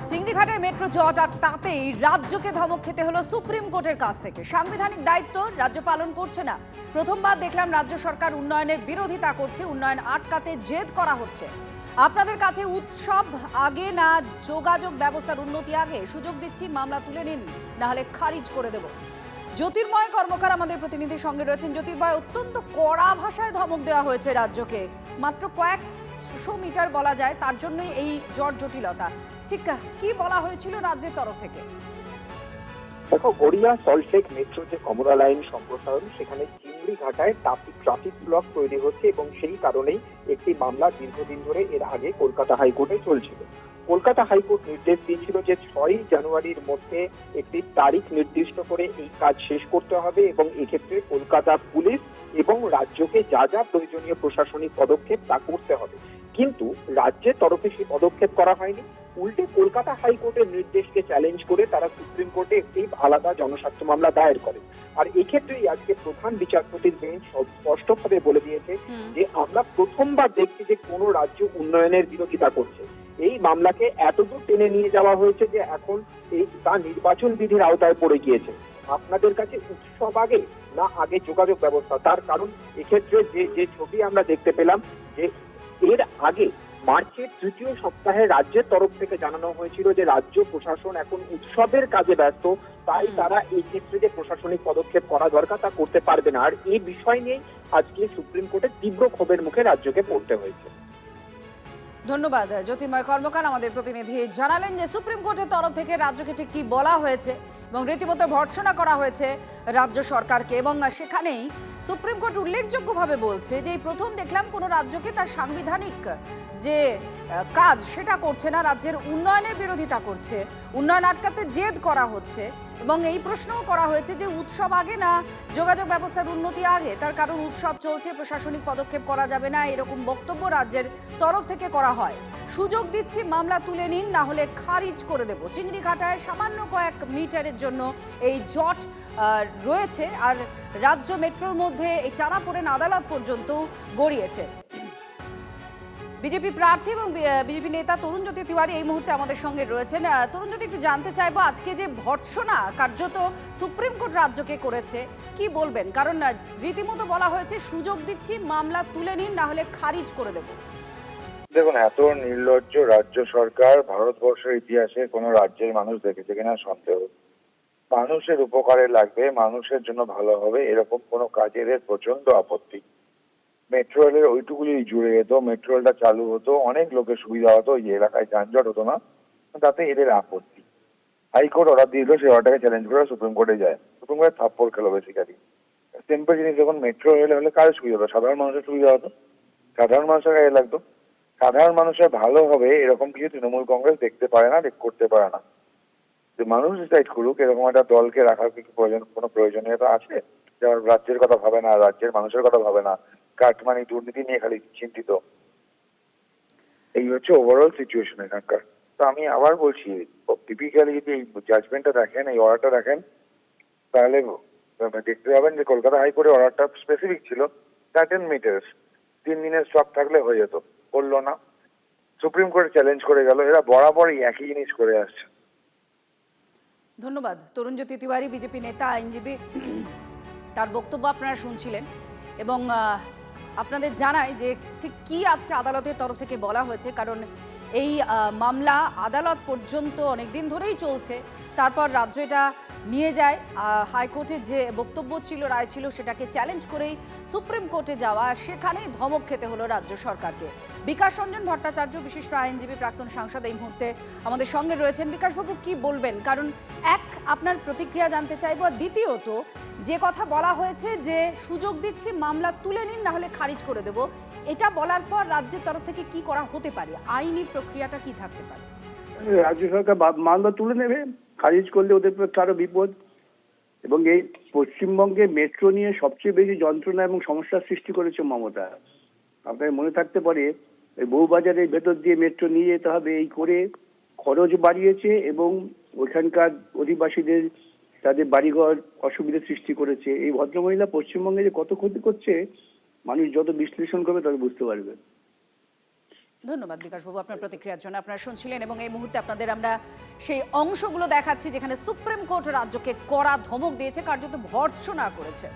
চিংড়িঘাটের metro জট আর তাতেই রাজ্যকে ধমক খেতে হলো সুপ্রিম কোর্টের কাছ থেকে। সাংবিধানিক দায়িত্ব রাজ্য পালন করছে না। প্রথমবার দেখলাম রাজ্য সরকার উন্নয়নের বিরোধিতা করছে, উন্নয়ন আটকাতে জেদ করা হচ্ছে। আপনাদের কাছে উৎসব আগে না যোগাযোগ ব্যবস্থার উন্নতি আগে? সুযোগ দিচ্ছি, মামলা তুলে নিন, না হলে খারিজ করে দেব। জ্যোতির্ময় কর্মকার আমাদের প্রতিনিধির সঙ্গে রয়েছেন। জ্যোতির্ময়, অত্যন্ত কড়া ভাষায় ধমক দেওয়া হয়েছে রাজ্যকে। মাত্র কয়েকশো মিটার বলা যায়, তার জন্যই এই জট জটিলতা। ঠিক কি বলা হয়েছিল রাজ্যের তরফ থেকে? দেখো, গড়িয়া সল্টলেক মেট্রো যে কমলা লাইন সম্প্রসারণ, সেখানে চিংড়িঘাটায় ট্রাফিক ব্লক তৈরি হচ্ছে এবং সেই কারণেই একটি মামলা দীর্ঘদিন ধরে এর আগে কলকাতা হাইকোর্টে চলছিল। কলকাতা হাইকোর্ট নির্দেশ দিয়েছিল যে 6 জানুয়ারির মধ্যে একটি তারিখ নির্দিষ্ট করে এই কাজ শেষ করতে হবে এবং এক্ষেত্রে কলকাতা পুলিশ এবং রাজ্যকে যা যা প্রয়োজনীয় প্রশাসনিক পদক্ষেপ তা করতে হবে। কিন্তু রাজ্যের তরফে সেই পদক্ষেপ করা হয়নি। উল্টে কলকাতা হাইকোর্টের নির্দেশকে চ্যালেঞ্জ করে তারা সুপ্রিম কোর্টে একটি আলাদা জনস্বার্থ মামলা দায়ের করে। আর এক্ষেত্রেই আজকে প্রধান বিচারপতির বেঞ্চ স্পষ্টভাবে বলে দিয়েছে যে আমরা প্রথমবার দেখছি যে কোনো রাজ্য উন্নয়নের বিরোধিতা করছে। এই মামলাকে এতদূর টেনে নিয়ে যাওয়া হয়েছে যে এখন তা নির্বাচন বিধির আওতায় পড়ে গিয়েছে। আপনাদের কাছে উৎসব আগে না আগে যোগাযোগ ব্যবস্থা? তার কারণ এক্ষেত্রে যে ছবি আমরা দেখতে পেলাম যে এর আগে মার্চের ৩য় সপ্তাহে রাজ্যের তরফ থেকে জানানো হয়েছিল যে রাজ্য প্রশাসন এখন উৎসবের কাজে ব্যস্ত, তাই তারা এই ক্ষেত্রে যে প্রশাসনিক পদক্ষেপ করা দরকার তা করতে পারবে না। আর এই বিষয় নিয়েই আজকে সুপ্রিম কোর্টে তীব্র ক্ষোভের মুখে রাজ্যকে পড়তে হয়েছে। ধন্যবাদ। জ্যোতির্ময় কর্মকার আমাদের প্রতিনিধি জানালেন যে সুপ্রিম কোর্টের তরফ থেকে রাজ্যকে ঠিক কি বলা হয়েছে এবং রীতিমতো ভর্ৎসনা করা হয়েছে রাজ্য সরকারকে। এবং সেখানেই সুপ্রিম কোর্ট উল্লেখযোগ্যভাবে বলছে যে এই প্রথম দেখলাম কোনো রাজ্যকে তার সাংবিধানিক যে কাজ সেটা করছে না, রাজ্যের উন্নয়নের বিরোধিতা করছে, উন্নয়ন আটকাতে জেদ করা হচ্ছে। এবং এই প্রশ্নও করা হয়েছে যে উৎসব আগে না যোগাযোগ ব্যবস্থার উন্নতি আগে? তার কারণ উৎসব চলছে, প্রশাসনিক পদক্ষেপ করা যাবে না, এরকম বক্তব্য রাজ্যের তরফ থেকে করা হয়। সুযোগ দিচ্ছি, মামলা তুলে নিন, না হলে খারিজ করে দেব। চিংড়িঘাটায় সামান্য কয়েক মিটারের জন্য এই জট রয়েছে আর রাজ্য মেট্রোর মধ্যে এই টানাপোড়েন আদালত পর্যন্ত গড়িয়েছে। বিজেপি প্রার্থী এবং বিজেপি নেতা তরুণজ্যোতি তিওয়ারি এই মুহূর্তে আমাদের সঙ্গে রয়েছেন। তরুণজ্যোতি, একটু জানতে চাইবো আজকে যে ভর্ৎসনা কার্যত সুপ্রিম কোর্ট রাজ্যকে করেছে, কি বলবেন? কারণ রীতিমতো বলা হয়েছে সুযোগ দিচ্ছি, মামলা তুলে নিন, না হলে খারিজ করে দেব। দেখুন, এত নির্লজ্জ রাজ্য সরকার ভারতবর্ষের ইতিহাসে কোনো রাজ্যের মানুষ দেখেছে কিনা সন্দেহ। মানুষের উপকারে লাগবে, মানুষের জন্য ভালো হবে, এরকম কোনো কাজের প্রচন্ড আপত্তি। মেট্রো রেলের ওইটুকুলি জুড়ে যেত, মেট্রো রেলটা চালু হতো, অনেক লোকের সুবিধা হতো, এই এলাকায় যানজট হতো না, তাতে এদের আপত্তি। হাইকোর্ট অর্ডার দিয়েছিল, সেই অর্ডারকে চ্যালেঞ্জ করে সুপ্রিম কোর্টে যায়। সুপ্রিম কোর্টে থাপ্পড় খেলো বেসিক্যালি। সিম্পল জিনিস, যখন মেট্রো রেল হলে কার সুবিধা হতো? সাধারণ মানুষের সুবিধা হতো, সাধারণ মানুষের গায়ে লাগতো। সাধারণ মানুষের ভালো হবে এরকম কিছু তৃণমূল কংগ্রেস দেখতে পারে না, করতে পারে না। যে মানুষ ডিসাইড করুক, এরকম একটা দলকে রাখার কি কোনো প্রয়োজনীয়তা আছে? যারা রাজ্যের কথা ভাবে না, রাজ্যের মানুষের কথা ভাবে না, কাটমানি দুর্নীতি নিয়ে খালি চিন্তিত। এই হচ্ছে ওভারঅল সিচুয়েশন এখানকার। তো আমি আবার বলছি, টিপিক্যালি যদি এই জাজমেন্টটা দেখেন, এই অর্ডারটা দেখেন, তাহলে দেখতে পাবেন যে কলকাতা হাইকোর্টের অর্ডারটা স্পেসিফিক ছিল 13 মিটার্স, 3 দিনের স্টপ থাকলে হয়ে যেত, করলো না। সুপ্রিম কোর্ট চ্যালেঞ্জ করে গেল। এরা বরাবরই একই জিনিস করে আসছে। ধন্যবাদ। তরুণজ্যোতি তিওয়ারি, বিজেপি নেতা, আইনজীবী, তার বক্তব্য আপনারা শুনছিলেন। এবং আপনাদের জানাই যে ঠিক কি আজকে আদালতের তরফ থেকে বলা হয়েছে। কারণ এই মামলা আদালত পর্যন্ত অনেক দিন ধরেই চলছে। তারপর রাজ্য এটা নিয়ে যায় হাইকোর্টের যে বক্তব্য ছিল, রায় ছিল, সেটাকে চ্যালেঞ্জ করেই সুপ্রিম কোর্টে যাওয়া, সেখানেই ধমক খেতে হলো রাজ্য সরকারকে। বিকাশ রঞ্জন ভট্টাচার্য, বিশিষ্ট আইনজীবী, প্রাক্তন সাংসদ, এই মুহূর্তে আমাদের সঙ্গে রয়েছেন। বিকাশবাবু, কি বলবেন? কারণ আপনার প্রতিক্রিয়া জানতে চাইব। আর দ্বিতীয়ত, যে কথা বলা হয়েছে যে সুযোগ দিচ্ছি, মামলা তুলে নিন, না হলে খারিজ করে দেব, এটা বলার পর রাজ্যের তরফ থেকে কি করা হতে পারে? আইনি প্রক্রিয়াটা কি থাকতে পারে? রাজ্য সরকার মামলা তুলে নেবে, খারিজ করলে ওদের পক্ষে আরো বিপদ। এবং এই পশ্চিমবঙ্গে মেট্রো নিয়ে সবচেয়ে বেশি যন্ত্রণা এবং সমস্যার সৃষ্টি করেছে মমতা। আপনার মনে থাকতে পারে, ওই বউবাজারের ভেতর দিয়ে মেট্রো নিয়ে যেতে হবে, এই করে খরচ বাড়িয়েছে এবং ওইখানকার অধিবাসীদের তাদের বাড়িঘর অসুবিধার সৃষ্টি করেছে। এই ভদ্রমহিলা পশ্চিমবঙ্গে যে কত ক্ষতি করছে, মানুষ যত বিশ্লেষণ করবে তত বুঝতে পারবে। ধন্যবাদ বিকাশবাবু আপনার প্রতিক্রিয়ার জন্য। আপনারা শুনছিলেন এবং এই মুহূর্তে আপনাদের আমরা সেই অংশগুলো দেখাচ্ছি যেখানে সুপ্রিম কোর্ট রাজ্যকে কড়া ধমক দিয়েছে, কার্যত ভর্ৎসনা করেছে।